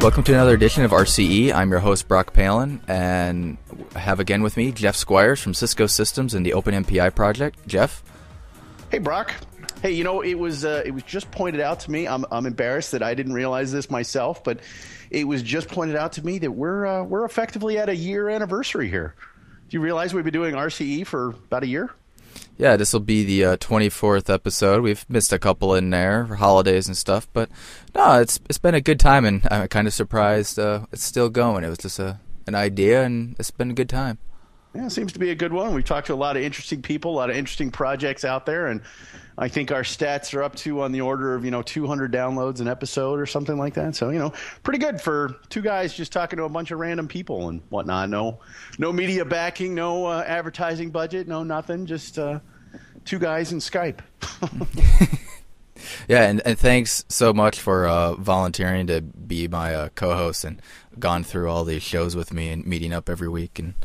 Welcome to another edition of RCE. I'm your host, Brock Palin, and I have again with me Jeff Squires from Cisco Systems and the OpenMPI project. Jeff? Hey, Brock. Hey, you know, it was just pointed out to me. I'm embarrassed that I didn't realize this myself, but it was just pointed out to me that we're effectively at a year anniversary here. Do you realize we've been doing RCE for about a year? Yeah, this will be the 24th episode. We've missed a couple in there for holidays and stuff, but no, it's been a good time, and I'm kind of surprised it's still going. It was just an idea, and it's been a good time. Yeah, it seems to be a good one. We've talked to a lot of interesting people, a lot of interesting projects out there, and I think our stats are up to on the order of 200 downloads an episode or something like that. So pretty good for two guys just talking to a bunch of random people and whatnot. No media backing, no advertising budget, no nothing. Just two guys in Skype. Yeah, and thanks so much for volunteering to be my co-host and gone through all these shows with me and meeting up every week and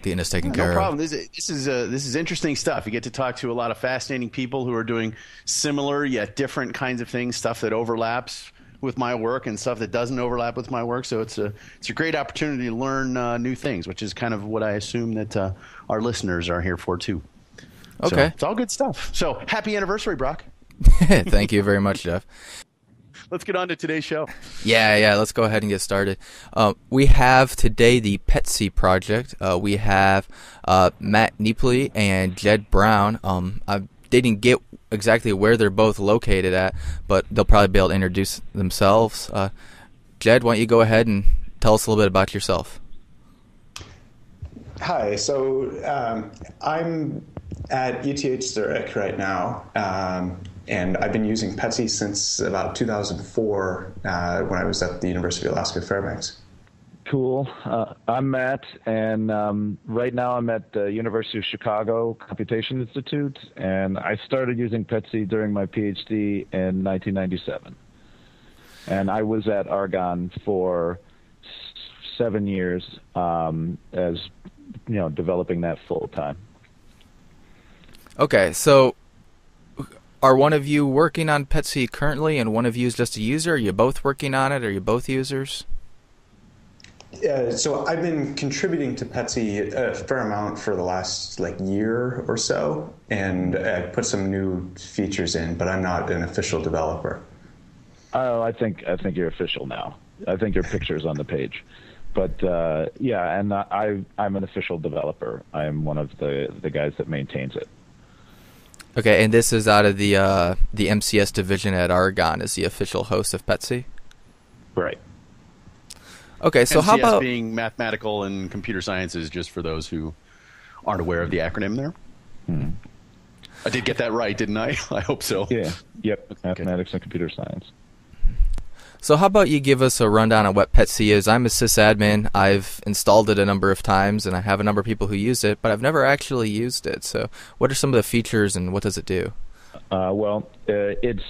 getting us taken care of. No problem. This is interesting stuff. You get to talk to a lot of fascinating people who are doing similar yet different kinds of things, stuff that overlaps with my work and stuff that doesn't overlap with my work. So it's a great opportunity to learn new things, which is kind of what I assume that our listeners are here for too. Okay. So it's all good stuff. So happy anniversary, Brock. Thank you very much, Jeff. Let's get on to today's show. Yeah, let's go ahead and get started. We have today the Petsc project. We have Matt Knepley and Jed Brown. I didn't get exactly where they're both located at, but they'll probably be able to introduce themselves. Jed, why don't you go ahead and tell us a little bit about yourself? Hi, so I'm at ETH Zürich right now. And I've been using Petsc since about 2004 when I was at the University of Alaska Fairbanks. Cool. I'm Matt, and right now I'm at the University of Chicago Computation Institute, and I started using Petsc during my Ph.D. in 1997. And I was at Argonne for 7 years as, developing that full time. Okay, so are one of you working on Petsc currently, and one of you is just a user? Are you both working on it? Are you both users? So I've been contributing to Petsc a fair amount for the last year or so, and I put some new features in, but I'm not an official developer. Oh, I think you're official now. I think your picture's on the page. But yeah, and I'm an official developer. I'm one of the guys that maintains it. Okay, and this is out of the MCS division at Argonne is the official host of Petsc? Right. Okay, so MCS how about being mathematical and computer sciences, just for those who aren't aware of the acronym there? I did get that right, didn't I? I hope so. Yeah. Yep. Okay. Mathematics and computer science. So how about you give us a rundown on what Petsc is? I'm a sysadmin. I've installed it a number of times, and I have a number of people who use it, but I've never actually used it. So what are some of the features, and what does it do? It's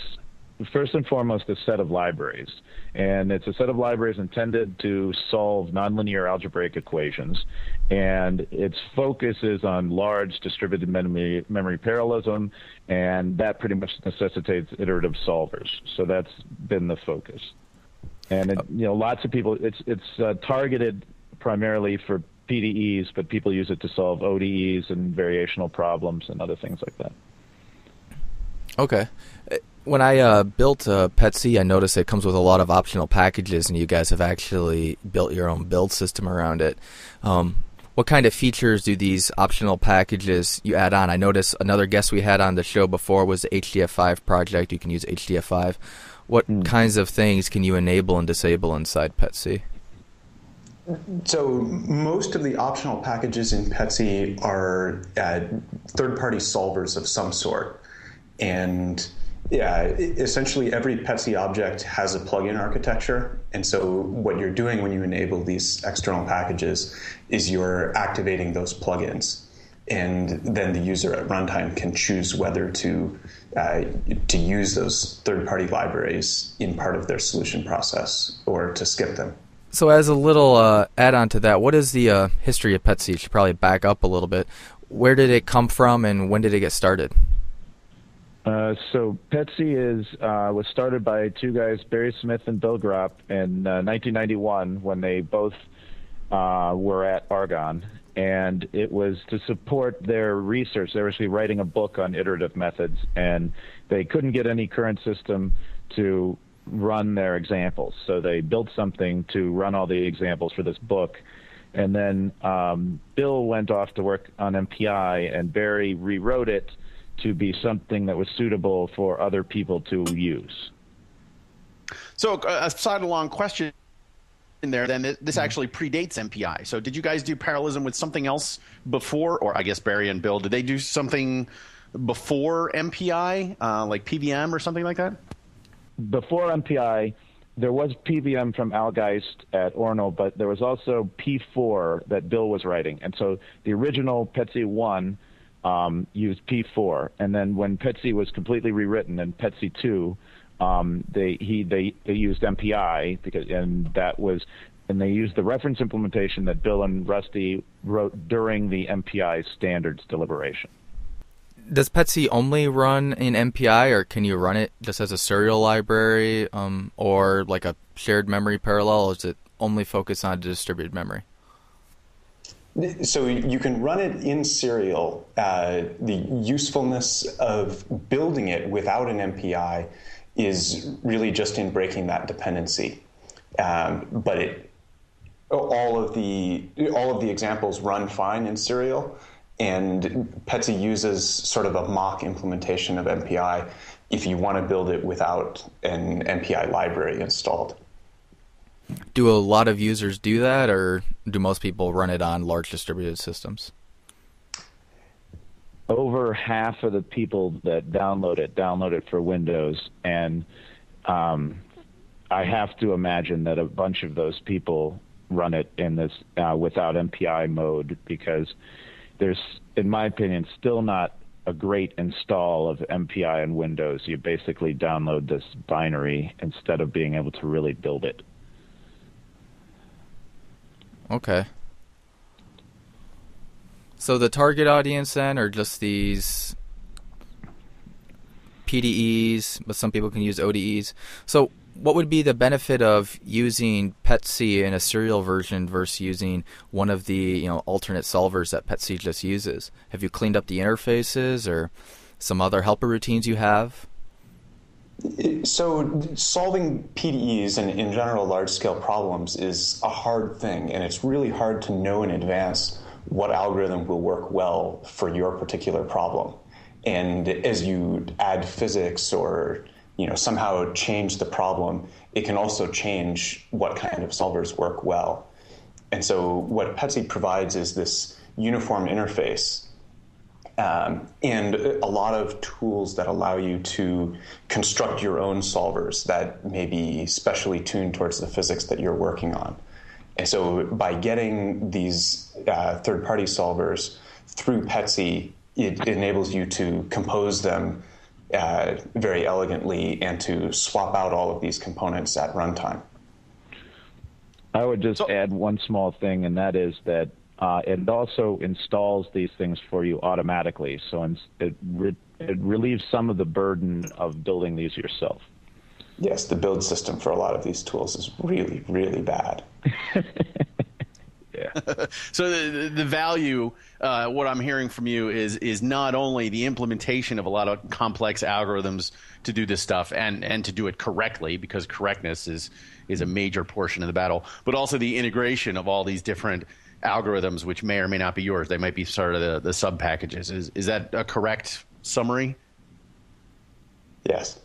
first and foremost a set of libraries, and it's a set of libraries intended to solve nonlinear algebraic equations, and its focus is on large distributed memory parallelism, and that pretty much necessitates iterative solvers. So that's been the focus. And lots of people, it's targeted primarily for PDEs, but people use it to solve ODEs and variational problems and other things like that. Okay. When I built Petsc, I noticed it comes with a lot of optional packages, and you guys have actually built your own build system around it. What kind of features do these optional packages you add on? I noticed another guest we had on the show before was the HDF5 project. You can use HDF5. What kinds of things can you enable and disable inside Petsc? So most of the optional packages in Petsc are third-party solvers of some sort. And yeah, essentially every Petsc object has a plugin architecture. And so what you're doing when you enable these external packages is you're activating those plugins. And then the user at runtime can choose whether to use those third-party libraries in part of their solution process or to skip them. So as a little add-on to that, what is the history of Petsc? You should probably back up a little bit. Where did it come from, and when did it get started? So Petsc was started by two guys, Barry Smith and Bill Gropp, in 1991 when they both were at Argonne, and it was to support their research. They were actually writing a book on iterative methods, and they couldn't get any current system to run their examples, so they built something to run all the examples for this book. And then Bill went off to work on MPI, and Barry rewrote it to be something that was suitable for other people to use. So a side-along question in there, then this actually predates MPI. So did you guys do parallelism with something else before, or I guess Barry and Bill, did they do something before MPI, like PVM or something like that? Before MPI, there was PVM from Al Geist at Orno, but there was also P4 that Bill was writing. And so the original Petsc 1 used P4, and then when Petsc was completely rewritten in Petsc 2, they used MPI and they used the reference implementation that Bill and Rusty wrote during the MPI standards deliberation. Does Petsc only run in MPI, or can you run it just as a serial library, or like a shared memory parallel, or does it only focus on distributed memory? So you can run it in serial. The usefulness of building it without an MPI is really just in breaking that dependency. But all of the examples run fine in serial, and Petsc uses sort of a mock implementation of MPI if you want to build it without an MPI library installed. Do a lot of users do that, or do most people run it on large distributed systems? Over half of the people that download it for Windows, and I have to imagine that a bunch of those people run it in this without MPI mode, because there's, in my opinion, still not a great install of MPI in Windows. You basically download this binary instead of being able to really build it. Okay. So the target audience then are just these PDEs, but some people can use ODEs. So what would be the benefit of using Petsc in a serial version versus using one of the alternate solvers that Petsc just uses? Have you cleaned up the interfaces or some other helper routines you have? So solving PDEs and in general large-scale problems is a hard thing, and it's really hard to know in advance what algorithm will work well for your particular problem. And as you add physics or somehow change the problem, it can also change what kind of solvers work well. And so what Petsc provides is this uniform interface and a lot of tools that allow you to construct your own solvers that may be specially tuned towards the physics that you're working on. And so by getting these third-party solvers through Petsc, it enables you to compose them very elegantly and to swap out all of these components at runtime. I would just add one small thing, and that is that it also installs these things for you automatically, so it relieves some of the burden of building these yourself. Yes, the build system for a lot of these tools is really, really bad. Yeah. So the value, what I'm hearing from you is not only the implementation of a lot of complex algorithms to do this stuff and to do it correctly, because correctness is a major portion of the battle, but also the integration of all these different algorithms, which may or may not be yours. They might be sort of the sub packages. Is that a correct summary? Yes.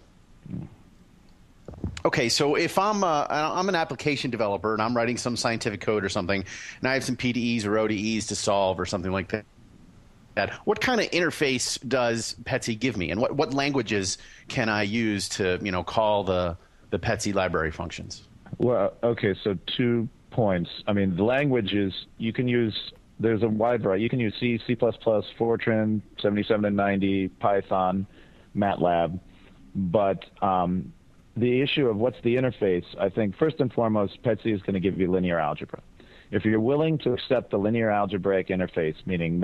Okay, so if I'm an application developer and I'm writing some scientific code or something, and I have some PDEs or ODEs to solve or something like that, what kind of interface does Petsc give me, and what languages can I use to call the Petsc library functions? Well, okay, so 2 points. I mean, the languages you can use. There's a wide variety. You can use C, C++, Fortran, 77 and 90, Python, MATLAB, but the issue of what's the interface, I think first and foremost, Petsc is going to give you linear algebra. If you're willing to accept the linear algebraic interface, meaning